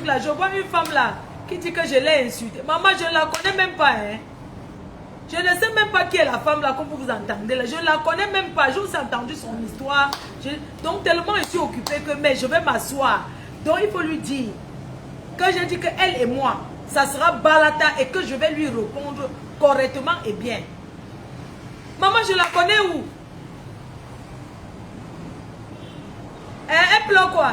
truc là. Je vois une femme là qui dit que je l'ai insultée. Maman, je ne la connais même pas. Hein. Je ne sais même pas qui est la femme là, comme vous entendez là. Je ne la connais même pas. Je vous ai entendu son histoire. Donc tellement je suis occupée que mais je vais m'asseoir. Donc il faut lui dire que j'ai dit qu'elle et moi, ça sera balata et que je vais lui répondre correctement et bien. Maman, je la connais où? Elle pleure quoi?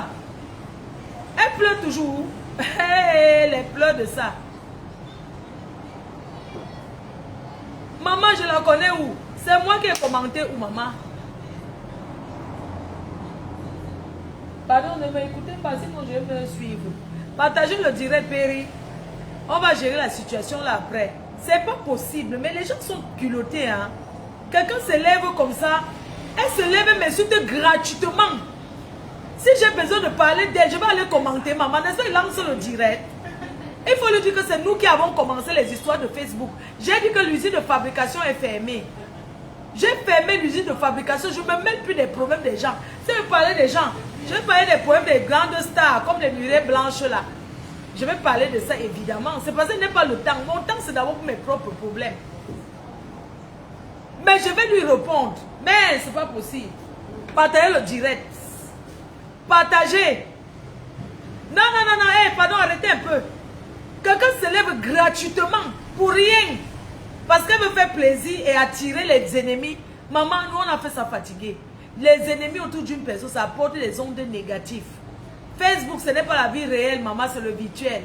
Elle pleure toujours. Les pleurs de ça. Maman, je la connais où? C'est moi qui ai commenté où, maman? Pardon, ne m'écoutez pas, sinon je vais me suivre. Partagez le direct, Péri. On va gérer la situation là après. C'est pas possible, mais les gens sont culottés, hein. Quelqu'un se lève comme ça. Elle se lève et m'insulte gratuitement. Si j'ai besoin de parler d'elle, je vais aller commenter. Maman, n'est-ce pas, il lance le direct. Il faut lui dire que c'est nous qui avons commencé les histoires de Facebook. J'ai dit que l'usine de fabrication est fermée. J'ai fermé l'usine de fabrication. Je ne me mêle plus des problèmes des gens. Si je parlais des gens, je vais parler des problèmes des grandes stars, comme les murets blanches là. Je vais parler de ça évidemment. C'est parce que ce n'est pas le temps. Mon temps, c'est d'abord pour mes propres problèmes. Mais je vais lui répondre. Mais ce n'est pas possible. Partagez le direct. Partagez. Non, non, non, non. Hey, pardon, arrêtez un peu. Quelqu'un se lève gratuitement pour rien. Parce qu'elle me fait plaisir et attirer les ennemis. Maman, nous on a fait ça fatiguer. Les ennemis autour d'une personne, ça apporte des ondes négatives. Facebook, ce n'est pas la vie réelle, maman, c'est le virtuel.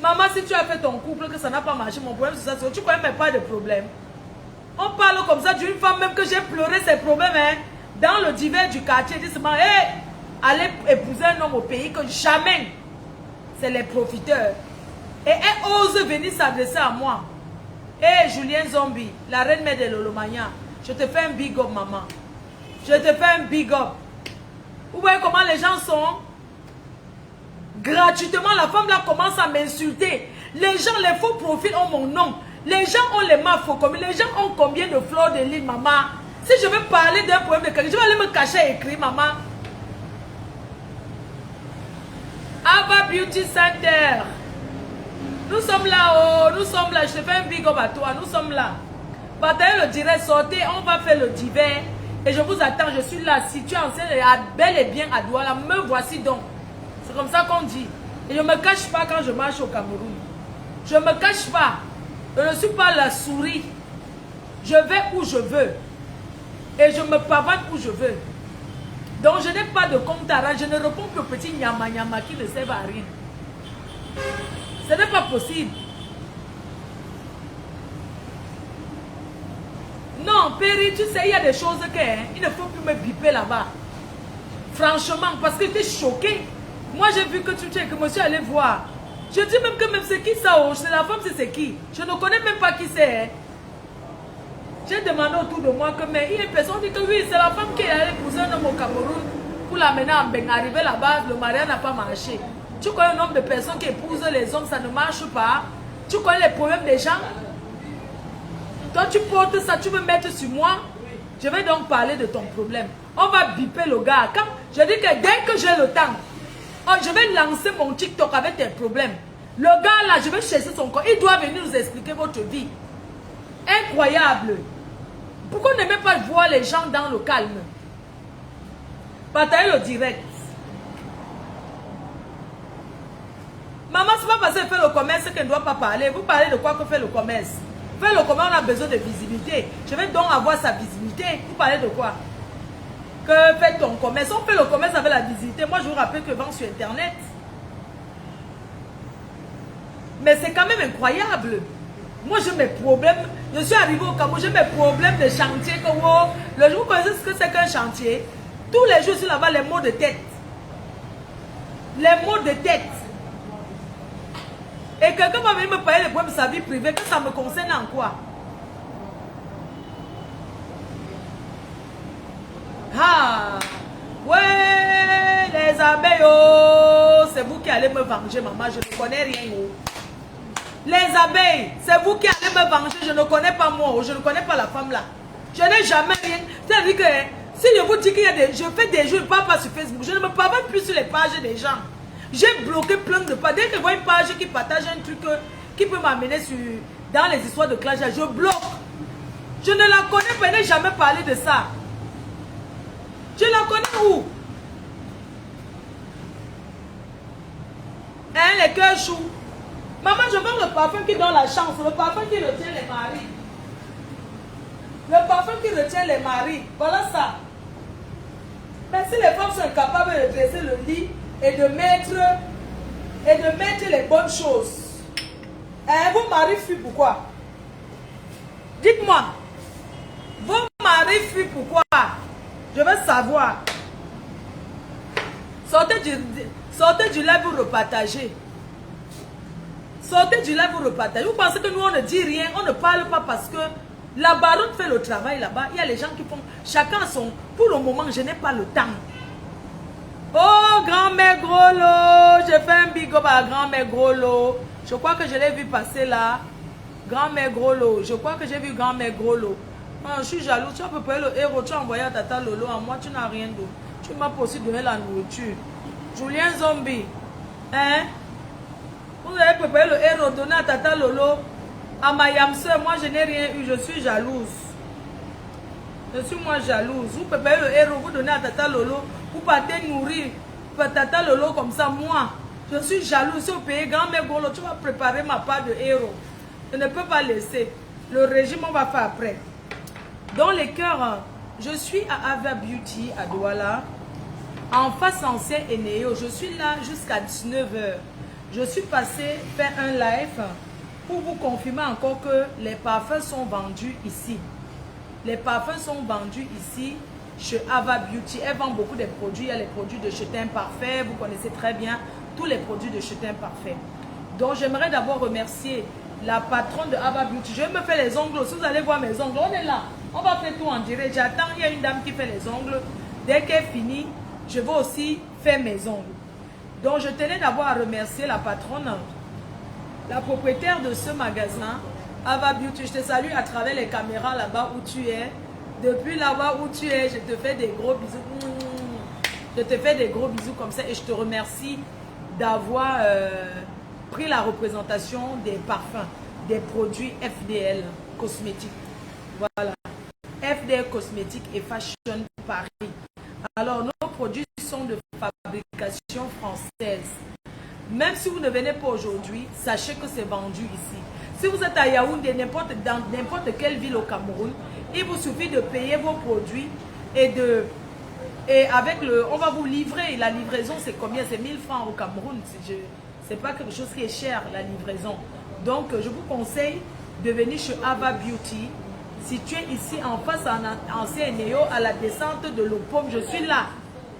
Maman, si tu as fait ton couple, que ça n'a pas marché, mon problème c'est ça, tu connais même pas de problème. On parle comme ça d'une femme même que j'ai pleuré ses problèmes, hein, dans le divers du quartier, dit seulement, hey, allez épouser un homme au pays que jamais, c'est les profiteurs. Et elle ose venir s'adresser à moi. Hé, Julien Zombie, la reine mère de Lolomania, je te fais un big up, maman. Je te fais un big up. Vous voyez comment les gens sont? Gratuitement, la femme là commence à m'insulter. Les gens, les faux profils ont mon nom. Les gens ont les mains faux comme les gens ont combien de fleurs de lys, maman? Si je veux parler d'un problème de quelqu'un, je vais aller me cacher et écrire, maman. Ava Beauty Center. Nous sommes là, oh, nous sommes là. Je te fais un big up à toi, nous sommes là. Partagez le direct, sortez, on va faire le divers. Et je vous attends, je suis là. Si tu es enceinte, bel et bien à Douala, me voici donc. C'est comme ça qu'on dit. Et je ne me cache pas quand je marche au Cameroun. Je ne me cache pas. Je ne suis pas la souris. Je vais où je veux. Et je me pavane où je veux. Donc je n'ai pas de compte à rendre. Je ne réponds que aux petits nyama nyama qui ne servent à rien. Ce n'est pas possible. Non, Péri, tu sais, il y a des choses que il ne faut plus me biper là-bas. Franchement, parce que j'étais choquée. Moi, j'ai vu que tu sais que monsieur allait voir. Je dis même que même c'est qui ça, oh, c'est la femme, c'est qui. Je ne connais même pas qui c'est. Hein. J'ai demandé autour de moi que, mais il y a une personne qui dit que oui, c'est la femme qui est allée épouser un homme au Cameroun pour l'amener en Beng. Arrivé là-bas, le mariage n'a pas marché. Tu connais un nombre de personnes qui épousent les hommes, ça ne marche pas. Tu connais les problèmes des gens. Toi, tu portes ça, tu veux mettre sur moi. Je vais donc parler de ton problème. On va biper le gars. Quand je dis que dès que j'ai le temps, oh, je vais lancer mon TikTok avec tes problèmes. Le gars là, je vais chercher son corps. Il doit venir nous expliquer votre vie. Incroyable. Pourquoi ne même pas voir les gens dans le calme? Partagez le direct. Maman, c'est pas parce qu'elle fait le commerce qu'elle ne doit pas parler. Vous parlez de quoi que fait le commerce? Faire le commerce, on a besoin de visibilité. Je vais donc avoir sa visibilité. Vous parlez de quoi? Que fait ton commerce? On fait le commerce avec la visibilité. Moi, je vous rappelle que je vends sur Internet. Mais c'est quand même incroyable. Moi, j'ai mes problèmes. Je suis arrivé au Cameroun, j'ai mes problèmes de chantier. Que, oh, le jour, vous connaissez ce que c'est qu'un chantier? Tous les jours, je suis là-bas, les maux de tête. Les maux de tête. Et quelqu'un va venir me parler les problèmes de sa vie privée, que ça me concerne en quoi? Ah! Ouais, les abeilles, oh! C'est vous qui allez me venger, maman, je ne connais rien. Oh. Les abeilles, c'est vous qui allez me venger, je ne connais pas moi, je ne connais pas la femme là. Je n'ai jamais rien. C'est-à-dire que Si je vous dis qu'il y a des... Je fais des jeux, pas sur Facebook. Je ne me parle plus sur les pages des gens. J'ai bloqué plein de pages. Dès que je vois une page qui partage un truc qui peut m'amener dans les histoires de clash, je bloque. Je ne la connais pas, je n'ai jamais parlé de ça. Je la connais où? Hein, les cœurs choux. Maman, je veux le parfum qui donne la chance, le parfum qui retient les maris. Le parfum qui retient les maris. Voilà ça. Mais si les femmes sont incapables de dresser le lit et de mettre les bonnes choses, hein, vos maris fuient pourquoi? Dites-moi. Vos maris fuient pourquoi? Je veux savoir. Sortez du live pour repartager. Sortez du live pour repartager. Vous pensez que nous on ne dit rien, on ne parle pas parce que la baronne fait le travail là-bas. Il y a les gens qui font chacun son. Pour le moment, je n'ai pas le temps. Oh, grand-mère Grolo. Je fais un big up à grand-mère Grolo. Je crois que je l'ai vu passer là. Grand-mère Grolo. Je crois que j'ai vu grand-mère Grolo. Ah, je suis jaloux. Tu as préparé le héros. Tu as envoyé à Tata Lolo. À moi, tu n'as rien d'autre. Tu m'as aussi donné la nourriture. Julien Zombie. Hein? Vous avez préparé le héros donné à Tata Lolo. À ma yamse, moi je n'ai rien eu. Je suis jalouse. Je suis moi jalouse. Vous préparez le héros. Vous donnez à Tata Lolo. Vous partez nourrir Tata Lolo comme ça. Moi, je suis jalouse. Si vous payez grand-mère Golo, tu vas préparer ma part de héros. Je ne peux pas laisser. Le régime, on va faire après. Dans les cœurs, je suis à Ava Beauty à Douala. En face ancien et Néo. Je suis là jusqu'à 19 h. Je suis passé faire un live pour vous confirmer encore que les parfums sont vendus ici. Les parfums sont vendus ici chez Ava Beauty. Elle vend beaucoup de produits. Il y a les produits de Chetin Parfait. Vous connaissez très bien tous les produits de Chetin Parfait. Donc j'aimerais d'abord remercier la patronne de Ava Beauty. Je vais me faire les ongles. Si vous allez voir mes ongles, on est là. On va faire tout en direct. J'attends. Il y a une dame qui fait les ongles. Dès qu'elle finit, je vais aussi faire mes ongles. Donc je tenais d'abord à remercier la patronne, la propriétaire de ce magasin, Ava Beauty. Je te salue à travers les caméras là-bas où tu es. Depuis là-bas où tu es, je te fais des gros bisous. Je te fais des gros bisous comme ça et je te remercie d'avoir pris la représentation des parfums, des produits FDL cosmétiques. Voilà. FDL cosmétiques et Fashion Paris. Alors, nos produits sont de fabrication française. Même si vous ne venez pas aujourd'hui, sachez que c'est vendu ici. Si vous êtes à Yaoundé, dans n'importe quelle ville au Cameroun, il vous suffit de payer vos produits et avec on va vous livrer. La livraison, c'est combien? C'est 1000 francs au Cameroun. C'est pas quelque chose qui est cher, la livraison. Donc, je vous conseille de venir chez Ava Beauty. Situé ici en face en ancien Néo à la descente de l'Opome. Je suis là.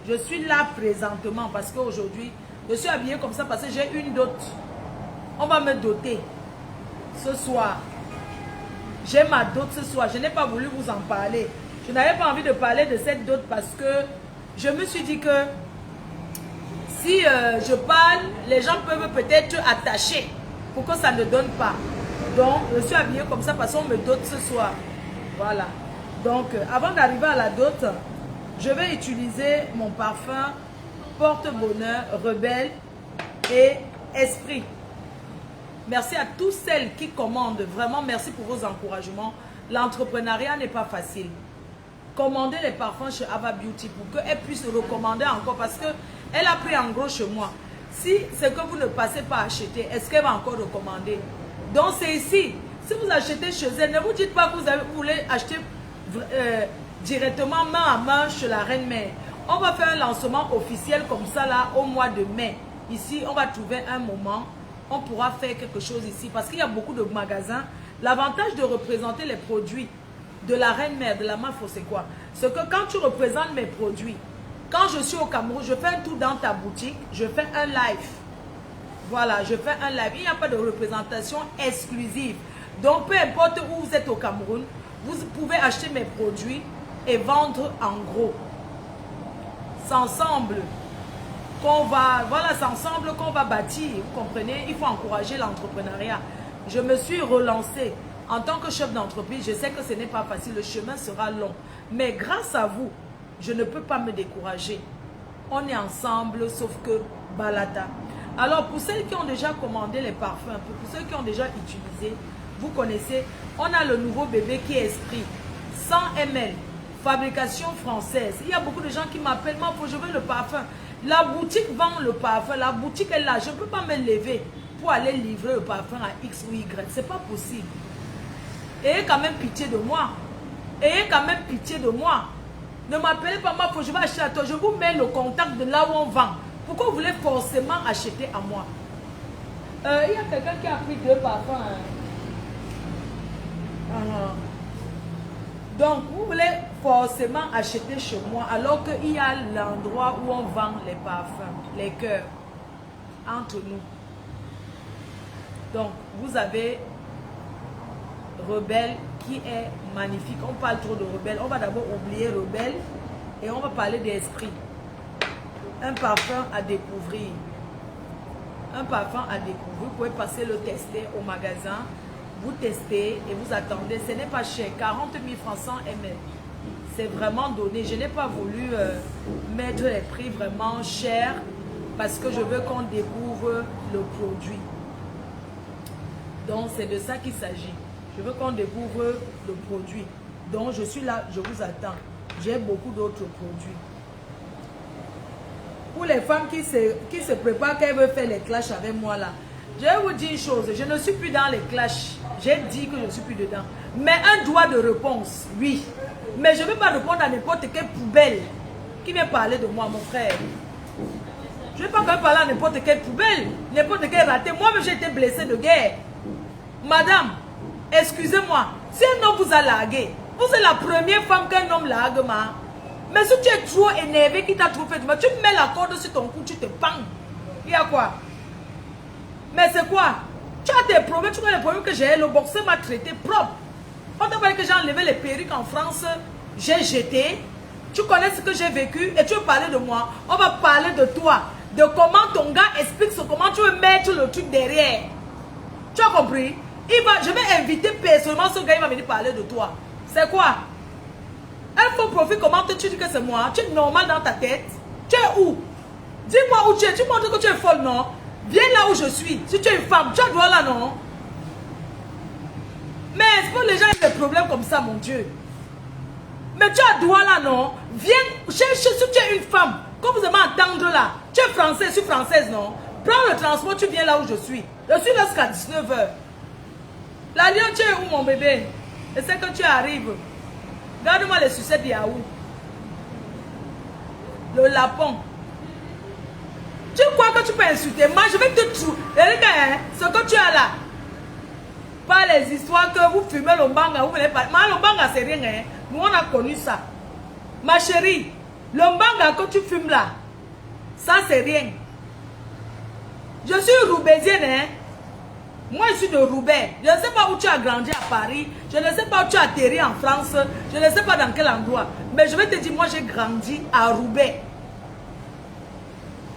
Je suis là présentement parce qu'aujourd'hui, je suis habillée comme ça parce que j'ai une dot. On va me doter ce soir. J'ai ma dot ce soir. Je n'ai pas voulu vous en parler. Je n'avais pas envie de parler de cette dot parce que je me suis dit que si je parle, les gens peuvent peut-être attacher pour que ça ne donne pas. Donc, je suis habillée comme ça parce qu'on me dote ce soir. Voilà. Donc, avant d'arriver à la dot, je vais utiliser mon parfum Porte-Bonheur, Rebelle et Esprit. Merci à tous celles qui commandent. Vraiment, merci pour vos encouragements. L'entrepreneuriat n'est pas facile. Commandez les parfums chez Ava Beauty pour qu'elle puisse recommander encore parce qu'elle a pris en gros chez moi. Si c'est que vous ne passez pas à acheter, est-ce qu'elle va encore recommander? Donc c'est ici. Si vous achetez chez elle, ne vous dites pas que vous voulez acheter directement main à main chez la Reine Mère. On va faire un lancement officiel comme ça là au mois de mai. Ici, on va trouver un moment. On pourra faire quelque chose ici parce qu'il y a beaucoup de magasins. L'avantage de représenter les produits de la Reine Mère, de la Mafo, c'est quoi? C'est que quand tu représentes mes produits, quand je suis au Cameroun, je fais un tour dans ta boutique, je fais un live. Voilà, je fais un live. Il n'y a pas de représentation exclusive. Donc, peu importe où vous êtes au Cameroun, vous pouvez acheter mes produits et vendre en gros. C'est ensemble qu'on va, voilà, c'est ensemble qu'on va bâtir. Vous comprenez? Il faut encourager l'entrepreneuriat. Je me suis relancée en tant que chef d'entreprise. Je sais que ce n'est pas facile, le chemin sera long. Mais grâce à vous, je ne peux pas me décourager. On est ensemble, sauf que balata. Alors, pour celles qui ont déjà commandé les parfums, pour ceux qui ont déjà utilisé, vous connaissez, on a le nouveau bébé qui est Esprit. 100 ml, fabrication française. Il y a beaucoup de gens qui m'appellent, moi, je veux le parfum. La boutique vend le parfum, la boutique est là. Je ne peux pas me lever pour aller livrer le parfum à X ou Y. Ce n'est pas possible. Ayez quand même pitié de moi. Ayez quand même pitié de moi. Ne m'appelez pas moi, je vais acheter à toi. Je vous mets le contact de là où on vend. Pourquoi vous voulez forcément acheter à moi? Il y a quelqu'un qui a pris 2 parfums. Donc, vous voulez forcément acheter chez moi alors qu'il y a l'endroit où on vend les parfums, les cœurs, entre nous. Donc, vous avez Rebelle qui est magnifique. On parle trop de Rebelle. On va d'abord oublier Rebelle et on va parler d'Esprit. Un parfum à découvrir. Un parfum à découvrir. Vous pouvez passer le tester au magasin. Vous testez et vous attendez. Ce n'est pas cher. 40 000 francs 100 ml. C'est vraiment donné. Je n'ai pas voulu mettre les prix vraiment chers parce que je veux qu'on découvre le produit. Donc, c'est de ça qu'il s'agit. Je veux qu'on découvre le produit. Donc, je suis là, je vous attends. J'ai beaucoup d'autres produits. Pour les femmes qui se préparent, qu'elles veulent faire les clashs avec moi là, je vais vous dire une chose. Je ne suis plus dans les clashs. J'ai dit que je ne suis plus dedans. Mais un droit de réponse, oui. Mais je ne vais pas répondre à n'importe quelle poubelle qui vient parler de moi, mon frère. Je ne vais pas quand même parler à n'importe quelle poubelle, n'importe quel raté. Moi-même, j'ai été blessé de guerre. Madame, excusez-moi, si un homme vous a largué, vous êtes la première femme qu'un homme largue, ma. Mais si tu es trop énervé, qui t'a trop fait, tu mets la corde sur ton cou, tu te pangs. Il y a quoi? Mais c'est quoi? Tu as tes problèmes, tu vois les problèmes que j'ai, le boxeur m'a traité propre. On t'a parlé que j'ai enlevé les perruques en France, j'ai jeté. Tu connais ce que j'ai vécu et tu veux parler de moi. On va parler de toi, de comment ton gars explique comment tu veux mettre le truc derrière. Tu as compris? Je vais inviter personnellement ce gars, il va venir parler de toi. C'est quoi? Un faux profil, comment tu dis que c'est moi? Tu es normal dans ta tête? Tu es où? Dis-moi où tu es. Tu montres que tu es folle, non? Viens là où je suis. Si tu es une femme, tu as droit là, non? Mais est-ce que les gens ont des problèmes comme ça, mon Dieu? Mais tu as droit là, non? Viens chercher si tu es une femme. Comme vous aimez entendre là. Tu es français, je suis française, non? Prends le transport, tu viens là où je suis. Je suis là jusqu'à 19 h. La lion, tu es où, mon bébé? Et c'est que tu arrives. Regarde-moi les sucettes Yahoo. Le lapin. Tu crois que tu peux insulter? Moi, je vais te tuer. Regarde, ce que tu as là. Pas les histoires que vous fumez l'ombanga, vous venez pas. Mais l'ombanga, c'est rien. Hein? Nous, on a connu ça. Ma chérie, l'ombanga que tu fumes là, ça, c'est rien. Je suis roubaisienne, hein? Moi, je suis de Roubaix. Je ne sais pas où tu as grandi à Paris. Je ne sais pas où tu as atterri en France. Je ne sais pas dans quel endroit. Mais je vais te dire, moi, j'ai grandi à Roubaix.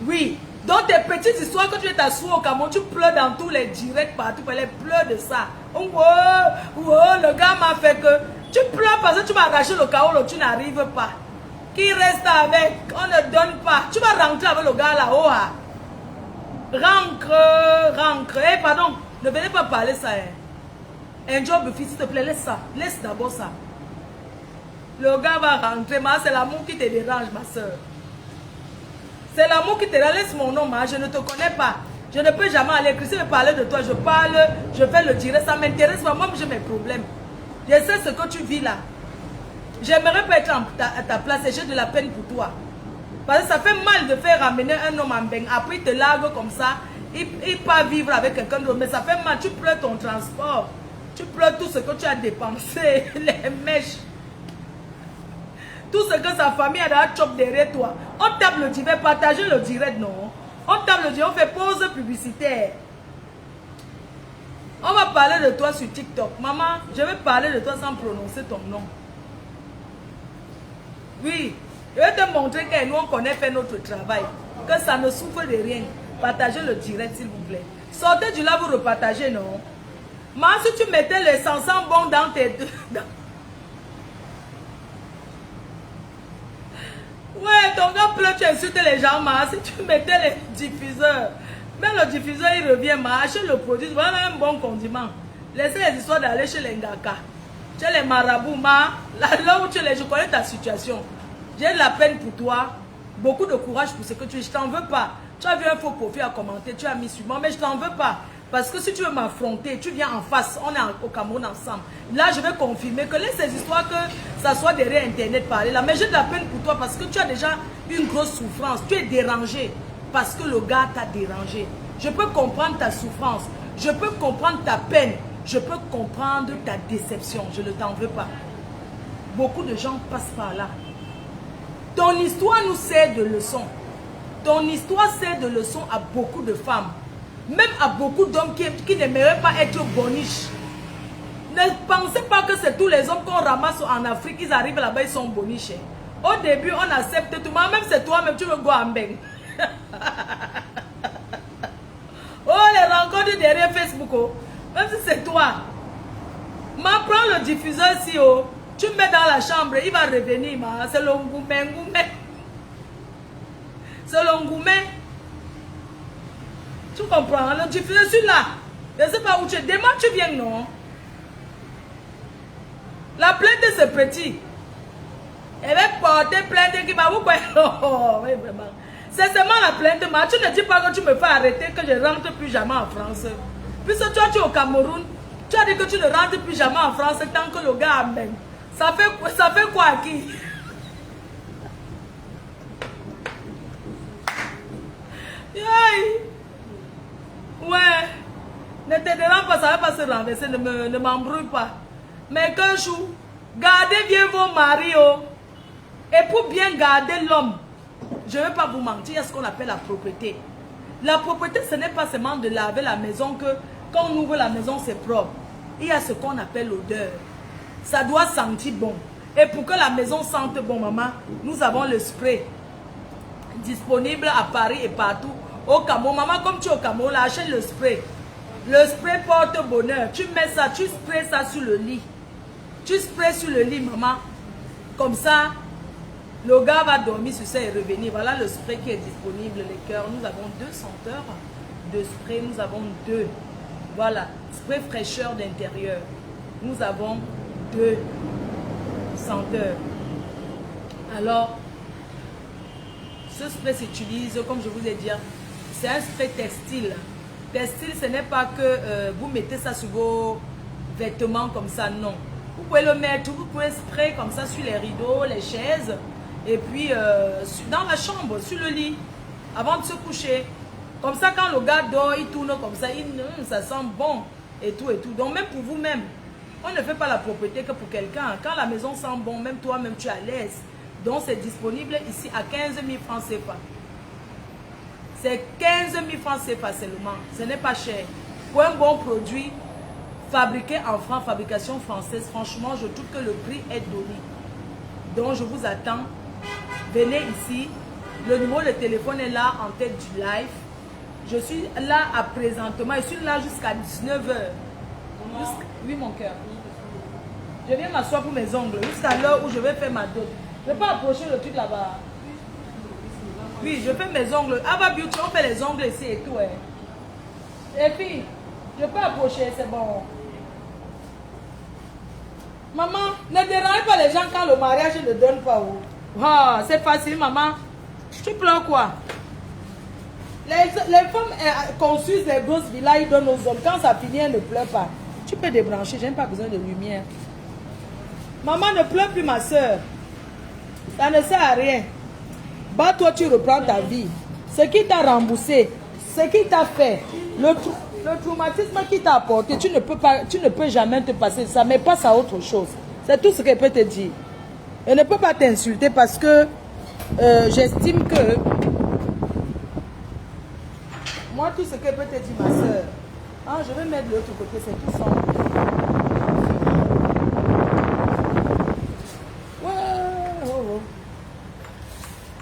Oui. Donc, tes petites histoires que tu es t'asseoir au Cameroun, tu pleures dans tous les directs partout. Elle pleure de ça. Oh, le gars m'a fait que... Tu pleures parce que tu vas arracher le chaos, tu n'arrives pas. Qui reste avec? On ne donne pas. Tu vas rentrer avec le gars là-haut. Rentre. Eh, pardon. Ne venez pas parler ça. Hein. Un job, s'il te plaît, laisse ça. Laisse d'abord ça. Le gars va rentrer. C'est l'amour qui te dérange, ma soeur. C'est l'amour qui te dérange. Laisse mon nom. Je ne te connais pas. Je ne peux jamais aller. Christine me parler de toi. Je parle. Je fais le direct. Ça m'intéresse pas. Moi, j'ai mes problèmes. Je sais ce que tu vis là. J'aimerais pas être à ta place et j'ai de la peine pour toi. Parce que ça fait mal de faire ramener un homme en bain. Après, il te largue comme ça. Il part vivre avec quelqu'un d'autre. Mais ça fait mal. Tu pleures ton transport. Tu pleures tout ce que tu as dépensé. Les mèches. Tout ce que sa famille a dans la chop derrière toi. On tape le direct. Partagez le direct, non? On tape le direct. On fait pause publicitaire. On va parler de toi sur TikTok. Maman, je vais parler de toi sans prononcer ton nom. Oui. Je vais te montrer que nous, on connaît faire notre travail. Que ça ne souffre de rien. Partagez le direct, s'il vous plaît. Sortez du là, vous repartagez, non? Mais si tu mettais les 500 bons dans tes deux... Ouais, ton gars pleure, tu insultes les gens, ma. Si tu mettais les diffuseurs, même le diffuseur, il revient, ma. Achète le produit, voilà un bon condiment. Laissez les histoires d'aller chez les ngaka. Chez les marabouts, ma. Là où tu es, je connais ta situation. J'ai de la peine pour toi. Beaucoup de courage pour ce que tu es. Je t'en veux pas. Tu as vu un faux profil à commenter, tu as mis sur moi, mais je t'en veux pas. Parce que si tu veux m'affronter, tu viens en face, on est au Cameroun ensemble. Là, je vais confirmer que laisse ces histoires que ça soit derrière Internet parler là. Mais j'ai de la peine pour toi parce que tu as déjà une grosse souffrance. Tu es dérangé parce que le gars t'a dérangé. Je peux comprendre ta souffrance. Je peux comprendre ta peine. Je peux comprendre ta déception. Je ne t'en veux pas. Beaucoup de gens passent par là. Ton histoire nous sert de leçon. Ton histoire sert de leçon à beaucoup de femmes. Même à beaucoup d'hommes qui n'aimeraient pas être boniches. Ne pensez pas que c'est tous les hommes qu'on ramasse en Afrique, ils arrivent là-bas, ils sont boniches. Au début, on accepte tout. Mais même c'est toi-même, tu veux go en beng. Oh, les rencontres derrière Facebook. Oh. Même si c'est toi. Prends le diffuseur ici. Oh. Tu mets dans la chambre, il va revenir. C'est le ngoumé. C'est le ngoumé. Tu comprends? Le diffuseur, je suis là. Je ne sais pas où tu es. Demain, tu viens, non? La plainte, c'est petit. Elle va porter plainte qui va vous faire. Oh, oui, vraiment. C'est seulement la plainte. Mais tu ne dis pas que tu me fais arrêter, que je ne rentre plus jamais en France. Puisque toi, tu es au Cameroun. Tu as dit que tu ne rentres plus jamais en France tant que le gars amène. Ça fait quoi à qui? Ouais. Ne te dérange pas, ça ne va pas se renverser. Ne m'embrouille pas. Mais qu'un jour, gardez bien vos maris. Oh. Et pour bien garder l'homme, je ne vais pas vous mentir, il y a ce qu'on appelle la propreté. La propreté, ce n'est pas seulement de laver la maison que quand on ouvre la maison, c'est propre. Il y a ce qu'on appelle l'odeur. Ça doit sentir bon. Et pour que la maison sente bon, maman, nous avons le spray disponible à Paris et partout. Au Cameroun, maman, comme tu es au Cameroun, là, achète le spray. Le spray porte bonheur. Tu mets ça, tu sprays ça sur le lit. Tu sprays sur le lit, maman. Comme ça, le gars va dormir sur ça et revenir. Voilà le spray qui est disponible, les cœurs. Nous avons 2 senteurs de spray. Nous avons 2. Voilà, spray fraîcheur d'intérieur. Nous avons 2 senteurs. Alors, ce spray s'utilise, comme je vous ai dit, c'est un spray textile. Textile, ce n'est pas que vous mettez ça sur vos vêtements comme ça, non. Vous pouvez le mettre, vous pouvez sprayer comme ça sur les rideaux, les chaises, et puis dans la chambre, sur le lit, avant de se coucher. Comme ça, quand le gars dort, il tourne comme ça, ça sent bon, et tout, et tout. Donc, même pour vous-même, on ne fait pas la propreté que pour quelqu'un. Quand la maison sent bon, même toi-même, tu es à l'aise. Donc, c'est disponible ici à 15 000 francs CFA. C'est 15 000 francs CFA seulement. Ce n'est pas cher. Pour un bon produit, fabriqué en France, fabrication française, franchement, je trouve que le prix est donné. Donc, je vous attends. Venez ici. Le numéro de téléphone est là en tête du live. Je suis là à présentement. Je suis là jusqu'à 19 h. Oui, mon cœur. Je viens m'asseoir pour mes ongles. Jusqu'à l'heure où je vais faire ma dot. Je ne vais pas approcher le truc là-bas. Oui, je fais mes ongles. Ava Beauty, on fait les ongles ici et tout. Et puis, je peux approcher, c'est bon. Maman, ne dérange pas les gens quand le mariage ne donne pas. Ah, c'est facile, maman. Tu pleures quoi? Les femmes construisent les grosses villas, ils donnent aux hommes. Quand ça finit, elles ne pleurent pas. Tu peux débrancher, je n'ai pas besoin de lumière. Maman, ne pleure plus, ma soeur. Ça ne sert à rien. Bah, toi, tu reprends ta vie. Ce qui t'a remboursé, ce qui t'a fait, le traumatisme qui t'a apporté, tu ne peux jamais te passer ça, mais passe à autre chose. C'est tout ce qu'elle peut te dire. Elle ne peut pas t'insulter parce que j'estime que moi, tout ce qu'elle peut te dire, ma soeur, hein, je vais mettre de l'autre côté, c'est tout ça.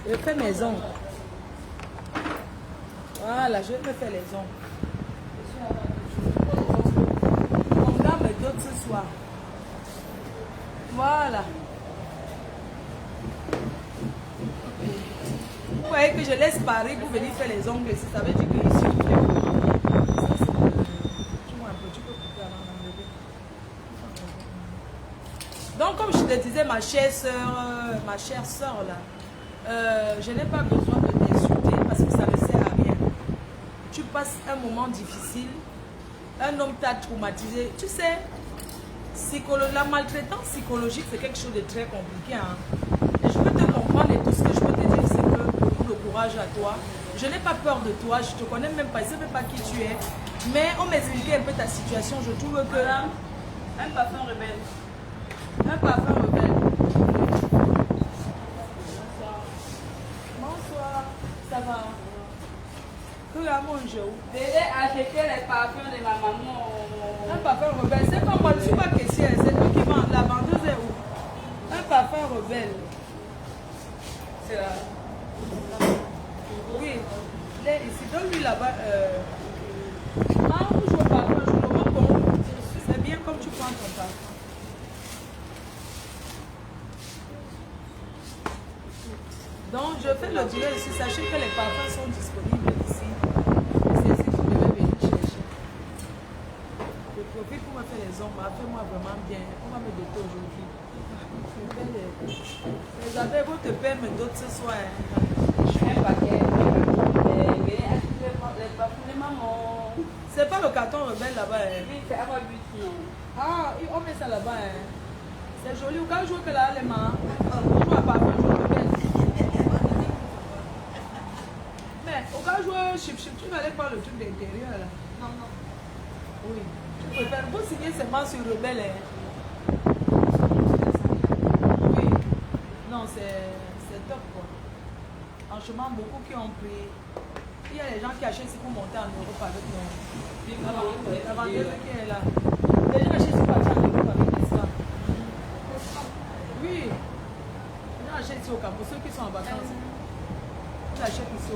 Je fais mes ongles. Voilà, je vais me faire les ongles. On garde mes doigts ce soir. Voilà. voyez que je laisse Paris pour venir faire les ongles ici, ça veut dire que ici, tu fais comment? Donc, comme je te disais, ma chère soeur là, je n'ai pas besoin de t'insulter parce que ça ne sert à rien. Tu passes un moment difficile, un homme t'a traumatisé. Tu sais, la maltraitance psychologique, c'est quelque chose de très compliqué. Hein? Et je peux te comprendre et tout ce que je peux te dire, c'est que beaucoup de courage à toi. Je n'ai pas peur de toi, je te connais même pas, je ne sais même pas qui tu es. Mais on m'expliquait un peu ta situation, je trouve que... Un parfum rebelle. Un parfum rebelle. Bonsoir, ça va? Regarde mon jeu. Bébé a acheté les parfums de ma maman. Un parfum rebelle, c'est comme moi, je ne suis pas caissière, c'est toi qui vends. La vendeuse est où? Un parfum rebelle. C'est là. Oui, il est ici. Donne-lui là-bas. Ah, où je veux parfum, je le vois bon. C'est bien comme tu prends ton parfum. Donc, je fais le direct ici. Sachez que les parfums sont disponibles ici. C'est ici que vous devez venir chercher. Je profite pour me faire les ongles. Fais-moi vraiment bien. On va me doter aujourd'hui. Les abeilles, votre père me dote ce soir. Un paquet. Venez acheter les parfums de maman. C'est pas le carton rebelle là-bas. Oui, c'est à votre but, non. Ah, on met ça là-bas. C'est joli. Ou quand je vois que là, les mains, on joue à parfum, je rebelle. Mais au cas où chip, tu n'allais pas le truc d'intérieur là. Non, non. Oui. Tu préfères vous signer seulement sur rebelle. Hein? Oui. Non, c'est top quoi. Franchement, beaucoup qui ont pris. Il y a les gens qui achètent ici pour monter en Europe avec nous. La vendeuse qui est là. Les gens achètent ici pour aller en Europe avec l'Islam. Oui. Les gens achètent ici au Cameroun. Ceux qui sont en vacances. Ils achètent ici.